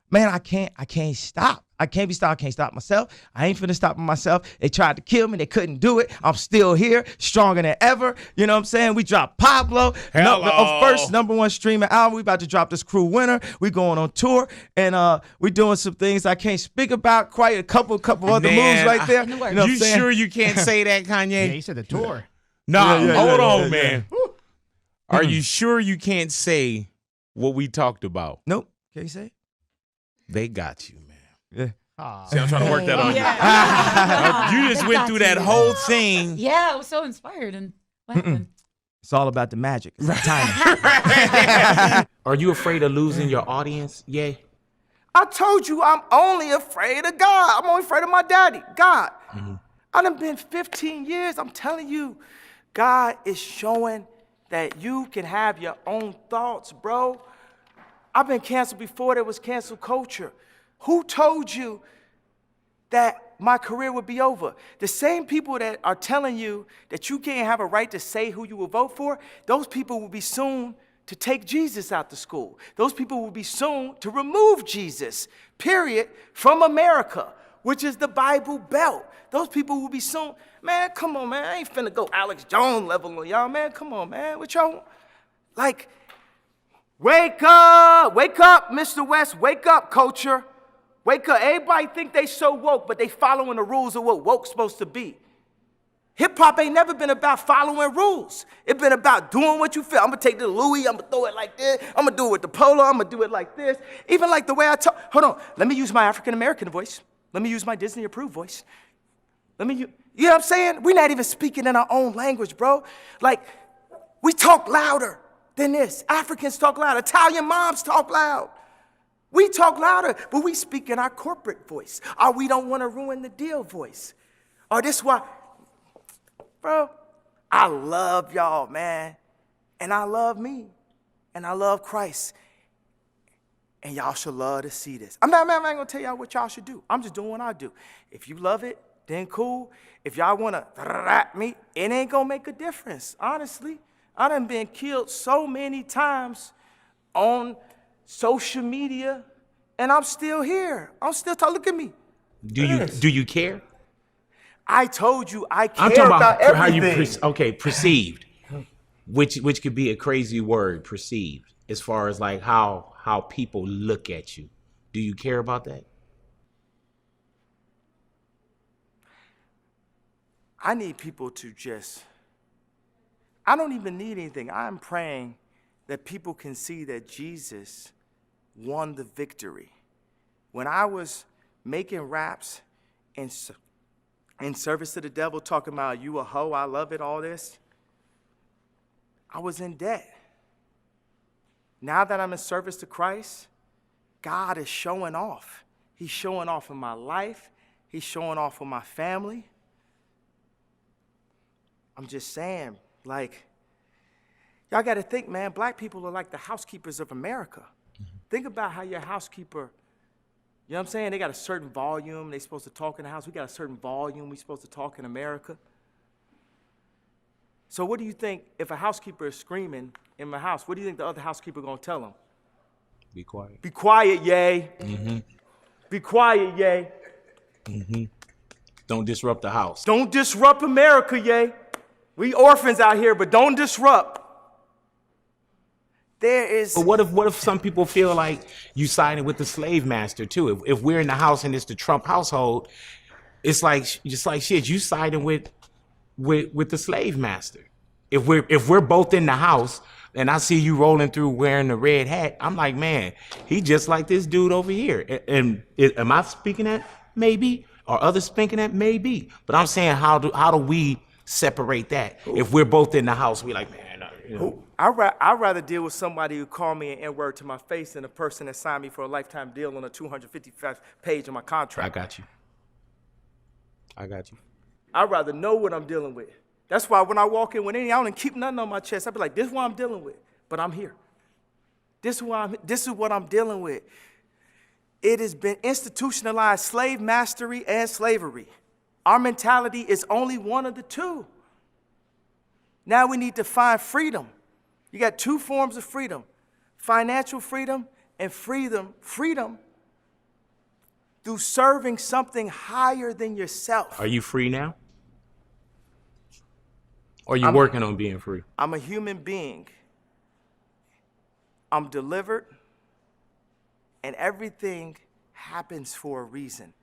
Man, I can't stop. I can't be stopped. I can't stop myself. I ain't finna stop myself. They tried to kill me. They couldn't do it. I'm still here, stronger than ever. You know what I'm saying? We dropped Pablo, first #1 streaming album. We about to drop this Crew Winner. We going on tour, and we doing some things I can't speak about. Quite a couple other moves right there. You sure you can't say that, Kanye? Yeah, he said the tour. Hold on, man. Are you sure you can't say what we talked about? Nope. Can you say it? They got you, man. Yeah. See, I'm trying to work that on you. You just went through that whole thing. Yeah, I was so inspired. And what happened? It's all about the magic. It's the timing. Are you afraid of losing your audience? Yeah. I told you I'm only afraid of God. I'm only afraid of my daddy, God. I done been 15 years. I'm telling you, God is showing that you can have your own thoughts, bro. I've been canceled before there was cancel culture. Who told you that my career would be over? The same people that are telling you that you can't have a right to say who you will vote for, those people will be soon to take Jesus out to school. Those people will be soon to remove Jesus, period, from America, which is the Bible Belt. Those people will be soon. Man, come on, man. I ain't finna go Alex Jones level on y'all, man. Come on, man. What y'all, wake up, Mr. West, wake up, culture. Wake up. Everybody think they so woke, but they following the rules of what woke's supposed to be. Hip-hop ain't never been about following rules. It's been about doing what you feel. I'm going to take the Louis, I'm going to throw it like this. I'm going to do it with the polo, I'm going to do it like this. Even like the way I talk. Hold on. Let me use my African-American voice. Let me use my Disney-approved voice. You know what I'm saying? We're not even speaking in our own language, bro. We talk louder than this. Africans talk loud. Italian moms talk loud. We talk louder, but we speak in our corporate voice. Or we don't want to ruin the deal voice. Or this why, bro, I love y'all, man. And I love me. And I love Christ. And y'all should love to see this. I'm not going to tell y'all what y'all should do. I'm just doing what I do. If you love it, then cool. If y'all want to rap me, it ain't going to make a difference, honestly. I done been killed so many times on social media And I'm still here. I'm still talking. Look at me. Do you care? I told you I care I'm talking about about how you everything. perceived, which could be a crazy word, perceived, as far as like how people look at you. Do you care about that? I need people to just, I don't even need anything. I'm praying that people can see that Jesus won the victory. When I was making raps in service to the devil, talking about you a hoe, I love it, all this, I was in debt. Now that I'm in service to Christ, God is showing off. He's showing off in my life. He's showing off with my family. I'm just saying, like, y'all got to think, man, black people are like the housekeepers of America. Think about how your housekeeper, you know what I'm saying? They got a certain volume. They're supposed to talk in the house. We got a certain volume. We're supposed to talk in America. So what do you think if a housekeeper is screaming in my house? What do you think the other housekeeper going to tell them? Be quiet. Be quiet, yay. Be quiet, yay. Don't disrupt the house. Don't disrupt America, yay. We orphans out here, but don't disrupt. There is. But what if some people feel like you siding with the slave master too? If we're in the house and it's the Trump household, it's like just like shit. You siding with the slave master. If we're both in the house and I see you rolling through wearing the red hat, I'm like, man, he just like this dude over here. And am I speaking that? Maybe. Are others speaking that? Maybe. But I'm saying, how do we separate that? If we're both in the house, we like, man, you know. I'd rather deal with somebody who called me an N-word to my face than a person that signed me for a lifetime deal on a 255 page of my contract. I got you. I'd rather know what I'm dealing with. That's why when I walk in with any, I don't keep nothing on my chest. I'd be like, this is what I'm dealing with, but I'm here. This is what I'm dealing with. It has been institutionalized, slave mastery and slavery. Our mentality is only one of the two. Now we need to find freedom. You got two forms of freedom: financial freedom and freedom through serving something higher than yourself. Are you free now? Or are you working on being free? I'm a human being. I'm delivered, and everything happens for a reason.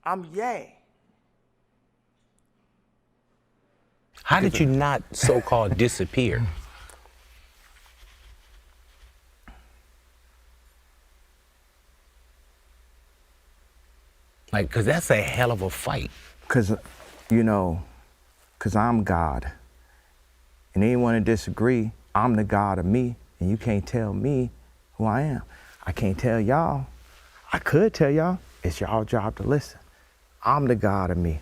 I'm yay. How did you not so-called disappear? Like, because that's a hell of a fight. Because, because I'm God. And anyone that disagree, I'm the God of me, and you can't tell me who I am. I can't tell y'all. I could tell y'all. It's y'all job to listen. I'm the God of me.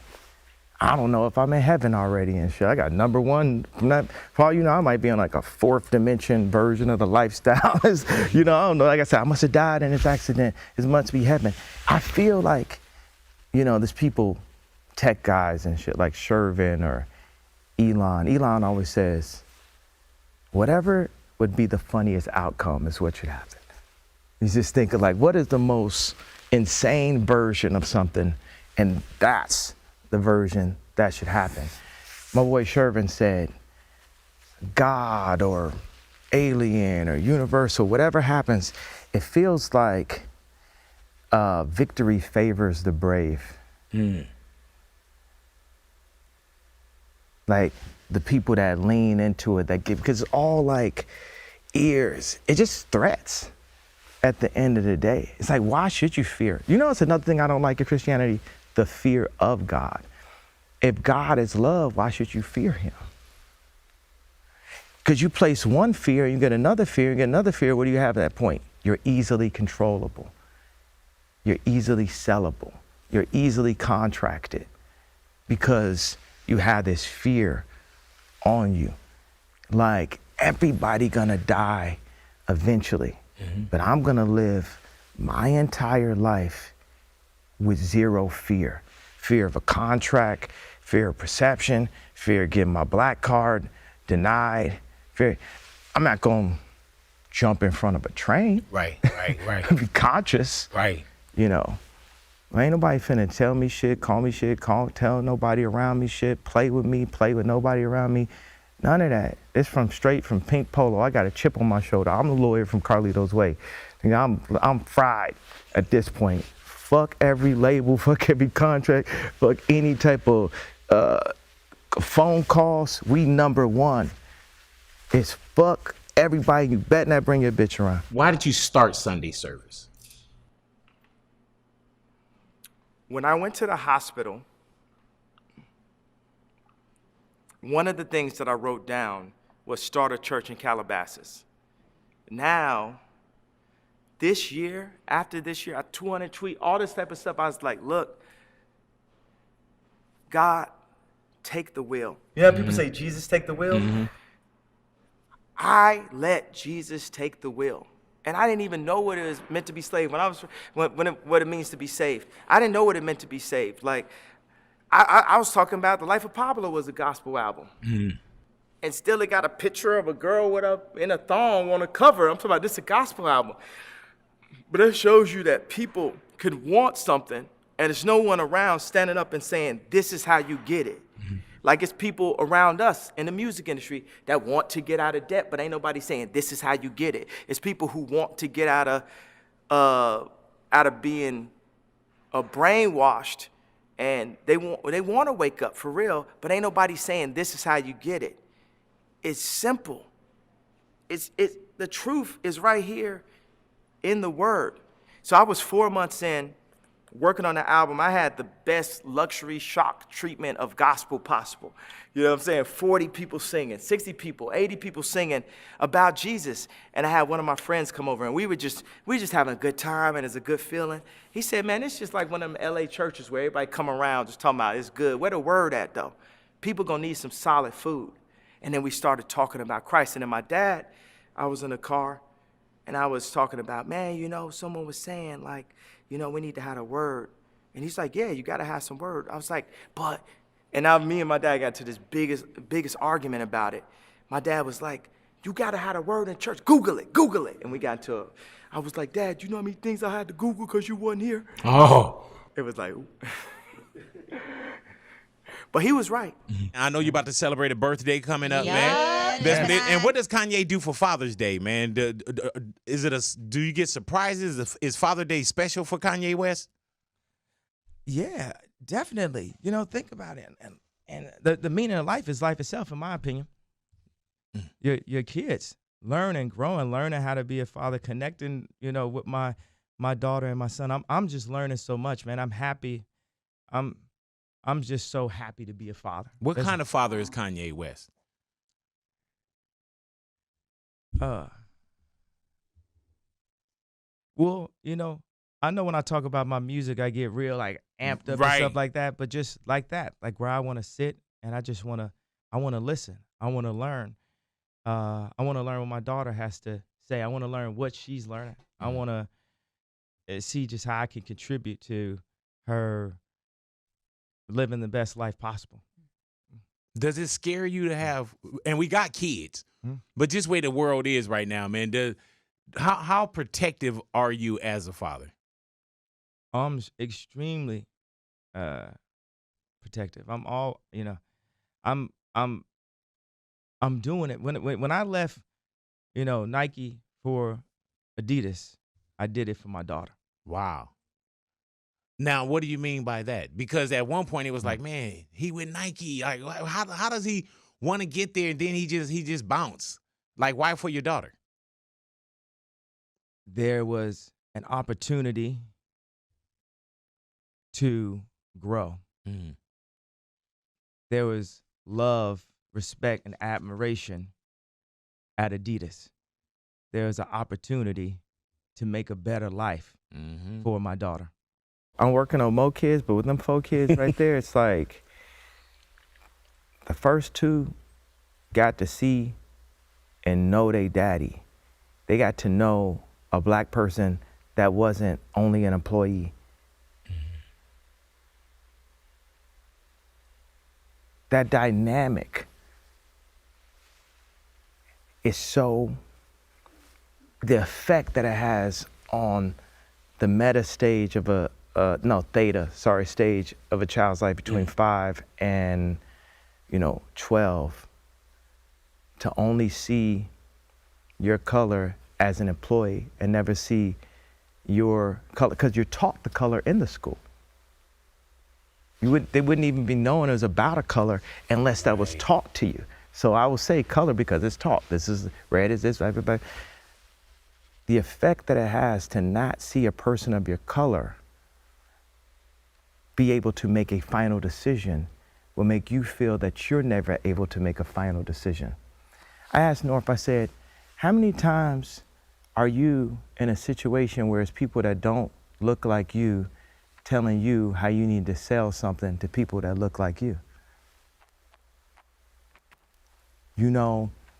I don't know if I'm in heaven already and shit. I got number one from that. For all you know, I might be on like a fourth dimension version of the lifestyle. I don't know. Like I said, I must have died in this accident. It must be heaven. I feel like, there's people, tech guys and shit like Shervin or Elon. Elon always says, whatever would be the funniest outcome is what should happen. He's just thinking like, what is the most insane version of something? And that's the version that should happen. My boy Shervin said, God or alien or universal, whatever happens, it feels like victory favors the brave. Like the people that lean into it, that give, because it's all like ears. It just threats at the end of the day. It's like, why should you fear? It's another thing I don't like in Christianity, the fear of God. If God is love, why should you fear him? Because you place one fear, you get another fear, you get another fear, what do you have at that point? You're easily controllable. You're easily sellable. You're easily contracted because you have this fear on you. Like, everybody gonna die eventually, but I'm gonna live my entire life with zero fear. Fear of a contract, fear of perception, fear of getting my black card denied, fear. I'm not gonna jump in front of a train. Right. Be conscious. Right. You know, ain't nobody finna tell me shit, call me shit, tell nobody around me shit, play with nobody around me. None of that. It's straight from Pink Polo. I got a chip on my shoulder. I'm the lawyer from Carlito's Way. You know, I'm fried at this point. Fuck every label, fuck every contract, fuck any type of phone calls. We number one. It's fuck everybody. You better not bring your bitch around. Why did you start Sunday service? When I went to the hospital, one of the things that I wrote down was start a church in Calabasas. Now, this year, after this year, I 200 tweet, all this type of stuff, I was like, look, God, take the wheel. You know how people say, Jesus, take the wheel? I let Jesus take the wheel. And I didn't even know what it was meant to be saved. What it means to be saved. I didn't know what it meant to be saved. Like, I was talking about The Life of Pablo was a gospel album. And still it got a picture of a girl in a thong on a cover. I'm talking about this is a gospel album. But it shows you that people could want something and there's no one around standing up and saying, this is how you get it. Like it's people around us in the music industry that want to get out of debt, but ain't nobody saying this is how you get it. It's people who want to get out of being brainwashed, and they want to wake up for real, but ain't nobody saying this is how you get it. It's simple. The truth is right here in the Word. So I was 4 months in, working on the album. I had the best luxury shock treatment of gospel possible. You know what I'm saying? 40 people singing, 60 people, 80 people singing about Jesus. And I had one of my friends come over, and we just having a good time, and it's a good feeling. He said, man, it's just like one of them LA churches where everybody come around just talking about it's good. Where the word at, though? People gonna need some solid food. And then we started talking about Christ. And then my dad, I was in a car, and I was talking about, man, you know, someone was saying, like, you know, we need to have a word. And he's like, yeah, you got to have some word. I was like, but, and now me and my dad got to this biggest argument about it. My dad was like, you got to have a word in church. Google it. And we got into it. I was like, Dad, you know how many things I had to Google because you wasn't here? Oh. It was like, but he was right. I know you're about to celebrate a birthday coming up, man. And what does Kanye do for Father's Day, man? Do you get surprises? Is Father's Day special for Kanye West? Yeah, definitely. You know, think about it. And the meaning of life is life itself, in my opinion. Your kids learning, growing, learning how to be a father, connecting, you know, with my daughter and my son. I'm just learning so much, man. I'm happy. I'm just so happy to be a father. What kind of father is Kanye West? Well, you know, I know when I talk about my music, I get real like amped up Right. and stuff like that, but just like that, like where I want to sit and I want to listen. I want to learn. I want to learn what my daughter has to say. I want to learn what she's learning. I want to see just how I can contribute to her living the best life possible. Does it scare you to have, and we got kids, but just where the world is right now, man, how protective are you as a father? I'm extremely protective. I'm doing it. When I left, you know, Nike for Adidas, I did it for my daughter. Wow. Now, what do you mean by that? Because at one point it was like, man, he with Nike. Like, how does he want to get there and then he just bounce? Like, why for your daughter? There was an opportunity to grow. There was love, respect, and admiration at Adidas. There was an opportunity to make a better life for my daughter. I'm working on more kids, but with them 4 kids right there, it's like the first 2 got to see and know they daddy. They got to know a black person that wasn't only an employee. That dynamic is so the effect that it has on the meta stage of stage of a child's life between 5 and 12, to only see your color as an employee and never see your color, because you're taught the color in the school. They wouldn't even be knowing it was about a color unless that was taught to you. So I will say color because it's taught. This is red, is this, everybody. The effect that it has to not see a person of your color be able to make a final decision will make you feel that you're never able to make a final decision. I asked North, I said, how many times are you in a situation where it's people that don't look like you telling you how you need to sell something to people that look like you?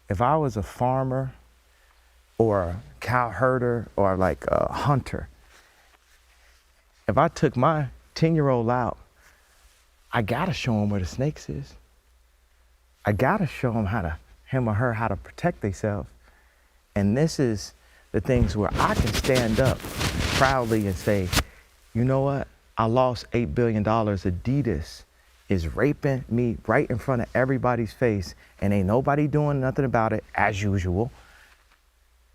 If I was a farmer or a cow herder or like a hunter, if I took my 10-year-old out, I gotta show him where the snakes is. I gotta show him him or her how to protect themselves. And this is the things where I can stand up proudly and say, you know what? I lost $8 billion. Adidas is raping me right in front of everybody's face, and ain't nobody doing nothing about it as usual.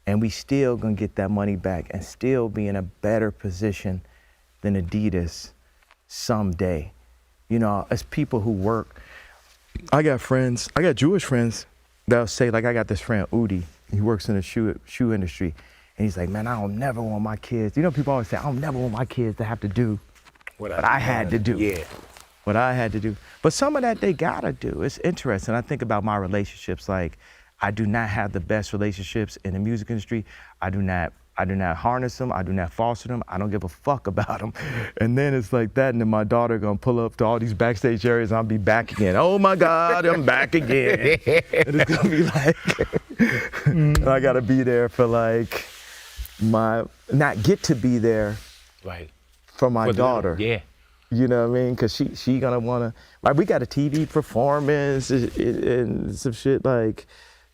And we still gonna get that money back and still be in a better position than Adidas someday. As people who work, I got Jewish friends that'll say, like I got this friend, Udi, he works in the shoe industry, and he's like, man, I don't never want my kids, people always say, I don't never want my kids to have to do what I had to do. Yeah. What I had to do. But some of that they gotta do. It's interesting. I think about my relationships, like I do not have the best relationships in the music industry. I do not harness them. I do not foster them. I don't give a fuck about them. And then it's like that, and then my daughter gonna pull up to all these backstage areas and I'll be back again. Oh my God, I'm back again. And it's gonna be like, and I gotta be there for like not get to be there for my daughter. Yeah. You know what I mean? Because she gonna wanna, like, we got a TV performance and some shit like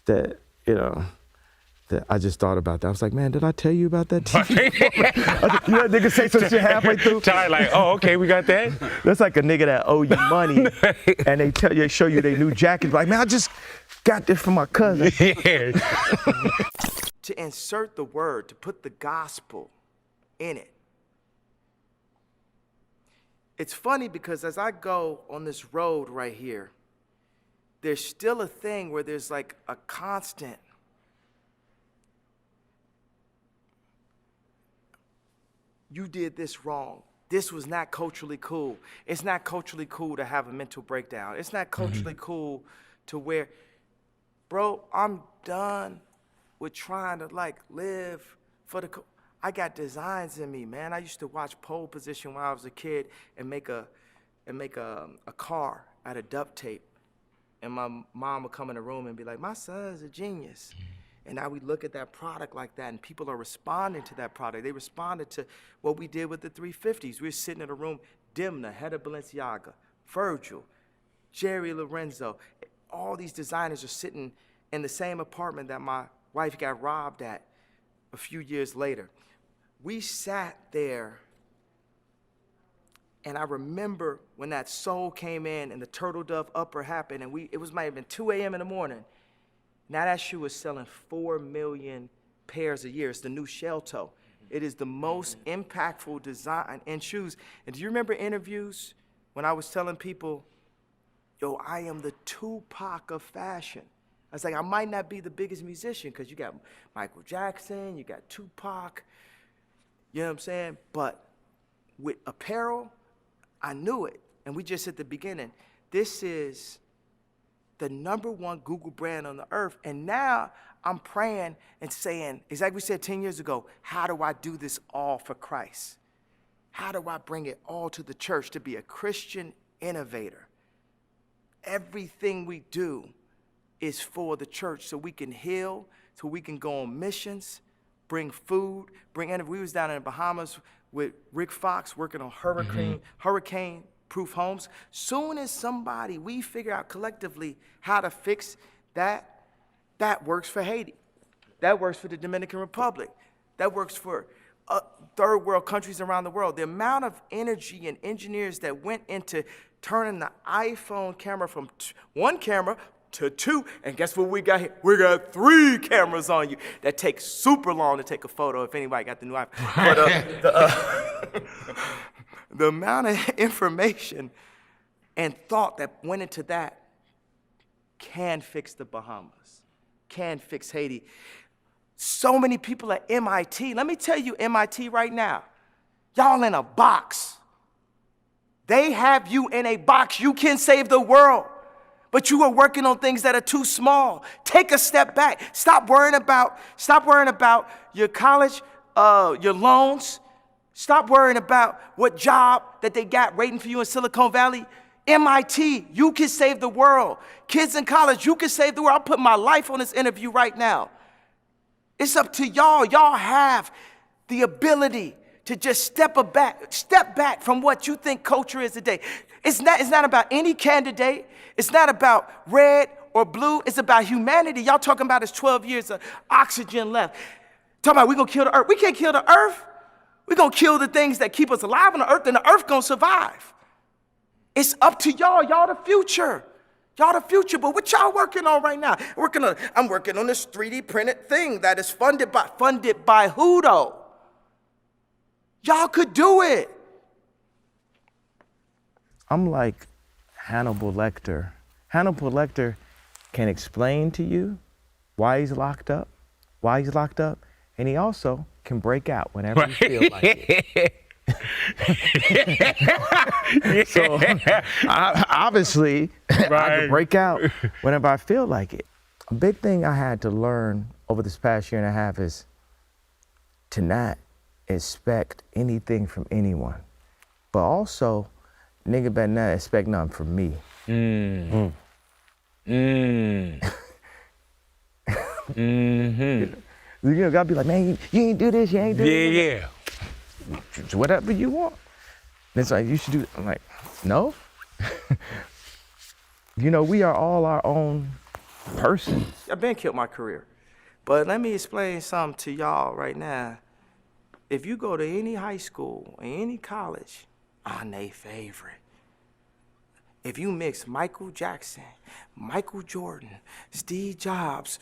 that, that I just thought about that. I was like, man, did I tell you about that TV performance? Niggas say some shit halfway through. Ty, like, oh, okay, we got that. That's like a nigga that owe you money and they show you their new jacket. Like, man, I just got this from my cousin. Yeah. To insert the word, to put the gospel in it. It's funny because as I go on this road right here, there's still a thing where there's like a constant you did this wrong. This was not culturally cool. It's not culturally cool to have a mental breakdown. It's not culturally cool to wear, bro, I'm done with trying to like live for the, I got designs in me, man. I used to watch pole position when I was a kid and make a car out of duct tape. And my mom would come in the room and be like, my son's a genius. And now we look at that product like that, and people are responding to that product. They responded to what we did with the 350s. We were sitting in a room, Dimna, head of Balenciaga, Virgil, Jerry Lorenzo. All these designers are sitting in the same apartment that my wife got robbed at a few years later. We sat there, and I remember when that soul came in and the turtle dove upper happened, and it might have been 2 a.m. in the morning. Now that shoe is selling 4 million pairs a year. It's the new shell toe. It is the most impactful design in shoes. And do you remember interviews when I was telling people, yo, I am the Tupac of fashion? I was like, I might not be the biggest musician because you got Michael Jackson, you got Tupac, you know what I'm saying? But with apparel, I knew it. And we just at the beginning. This is the #1 Google brand on the earth. And now I'm praying and saying, exactly we said 10 years ago, how do I do this all for Christ? How do I bring it all to the church to be a Christian innovator? Everything we do is for the church so we can heal, so we can go on missions, bring food, we was down in the Bahamas with Rick Fox working on hurricane-proof homes. Soon as we figure out collectively how to fix that, that works for Haiti. That works for the Dominican Republic. That works for third world countries around the world. The amount of energy and engineers that went into turning the iPhone camera from one camera to two, and guess what we got here? We got 3 cameras on you. That takes super long to take a photo if anybody got the new iPhone. But the amount of information and thought that went into that can fix the Bahamas, can fix Haiti. So many people at MIT. Let me tell you, MIT right now, y'all in a box. They have you in a box. You can save the world, but you are working on things that are too small. Take a step back. Stop worrying about your college, your loans. Stop worrying about what job that they got waiting for you in Silicon Valley. MIT, you can save the world. Kids in college, you can save the world. I'll put my life on this interview right now. It's up to y'all. Y'all have the ability to just step back from what you think culture is today. It's not about any candidate. It's not about red or blue. It's about humanity. Y'all talking about it's 12 years of oxygen left. Talking about we gonna kill the earth. We can't kill the earth. We're gonna kill the things that keep us alive on the earth, and the earth gonna survive. It's up to y'all. Y'all the future. Y'all the future, but what y'all working on right now? I'm working on this 3D printed thing that is funded by who though? Y'all could do it. I'm like Hannibal Lecter. Hannibal Lecter can explain to you why he's locked up, and he also can break out whenever he feels like it. So obviously, I can break out whenever I feel like it. A big thing I had to learn over this past year and a half is to not expect anything from anyone, but also, nigga better not expect nothing from me. You know, gotta be like, man, you ain't do this, you ain't do this. Yeah. Whatever you want. And it's like, you should do it. I'm like, no. You know, we are all our own person. I've been killed my career. But let me explain something to y'all right now. If you go to any high school or any college, I'm their favorite. If you mix Michael Jackson, Michael Jordan, Steve Jobs,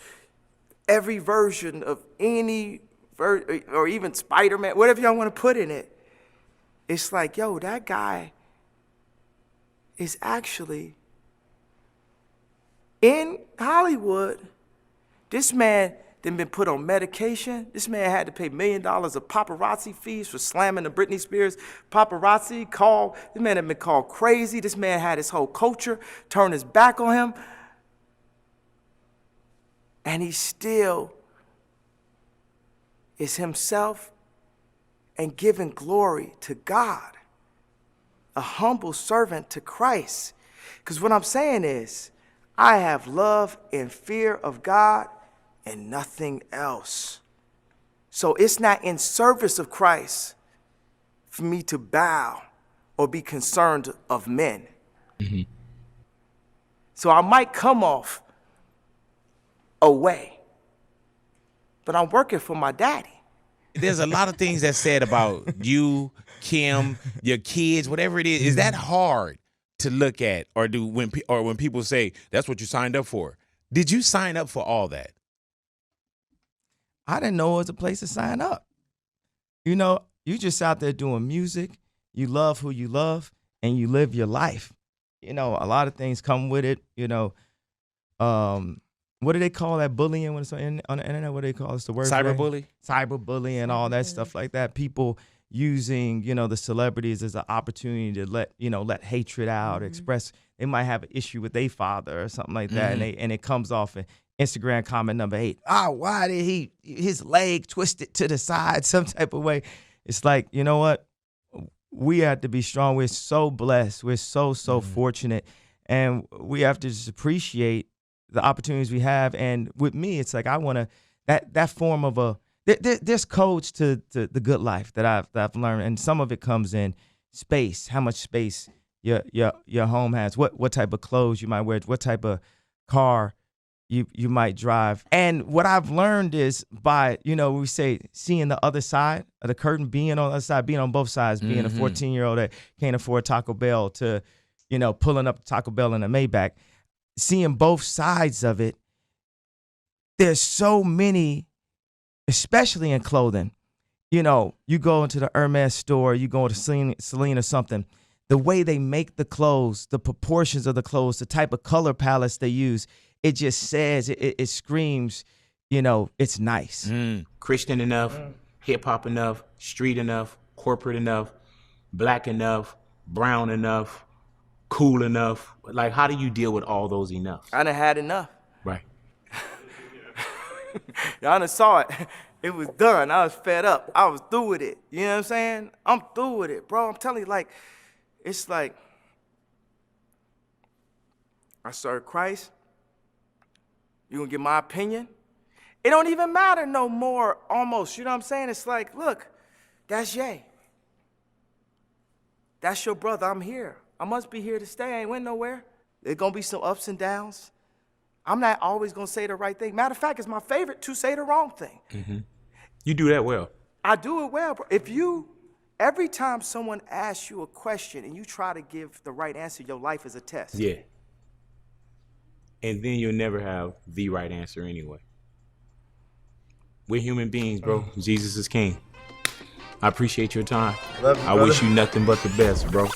every version of any or even Spider-Man, whatever y'all want to put in it, it's like, yo, that guy is actually in Hollywood. This man then been put on medication. This man had to pay $1 million of paparazzi fees for slamming the Britney Spears paparazzi. This man had been called crazy. This man had his whole culture turn his back on him. And he still is himself and giving glory to God, a humble servant to Christ. Because what I'm saying is, I have love and fear of God and nothing else. So it's not in service of Christ for me to bow or be concerned of men. Mm-hmm. So I might come off away, but I'm working for my daddy. There's a lot of things that's said about you, Kim, your kids, whatever it is. Is that hard to look at or do when people say that's what you signed up for? Did you sign up for all that? I didn't know it was a place to sign up. You know, you just out there doing music, you love who you love, and you live your life. You know, a lot of things come with it, you know. What do they call that bullying when it's on the internet? What do they call it? It's the word Cyberbully? Cyberbullying and all that stuff like that. People using, you know, the celebrities as an opportunity to let hatred out, express. They might have an issue with their father or something like that, and it comes off in Instagram comment number 8. Why did his leg twisted to the side some type of way? It's like, you know what? We have to be strong. We're so blessed. We're so fortunate, and we have to just appreciate the opportunities we have. And with me, it's like I want to that form of there's codes to the good life that I've learned, and some of it comes in space. How much space your home has, what type of clothes you might wear, what type of car you might drive. And what I've learned is by, we say seeing the other side of the curtain, being on the other side, being on both sides, being a 14-year-old that can't afford Taco Bell to, pulling up Taco Bell in a Maybach, seeing both sides of it. There's so many, especially in clothing. You go into the Hermes store, you go to Celine or something, the way they make the clothes, the proportions of the clothes, the type of color palettes they use, it just says, it screams, it's nice. Christian enough, hip hop enough, street enough, corporate enough, black enough, brown enough, cool enough. Like, how do you deal with all those enough? I done had enough. Right. Y'all done saw it. It was done. I was fed up. I was through with it. You know what I'm saying? I'm through with it, bro. I'm telling you, it's like, I serve Christ. You gonna get my opinion? It don't even matter no more, almost. You know what I'm saying? It's like, look, that's Ye. That's your brother. I'm here. I must be here to stay. I ain't went nowhere. There's gonna be some ups and downs. I'm not always gonna say the right thing. Matter of fact, it's my favorite to say the wrong thing. Mm-hmm. You do that well. I do it well, bro. Every time someone asks you a question and you try to give the right answer, your life is a test. Yeah. And then you'll never have the right answer anyway. We're human beings, bro. Jesus is king. I appreciate your time. Love you, I wish you nothing but the best, bro.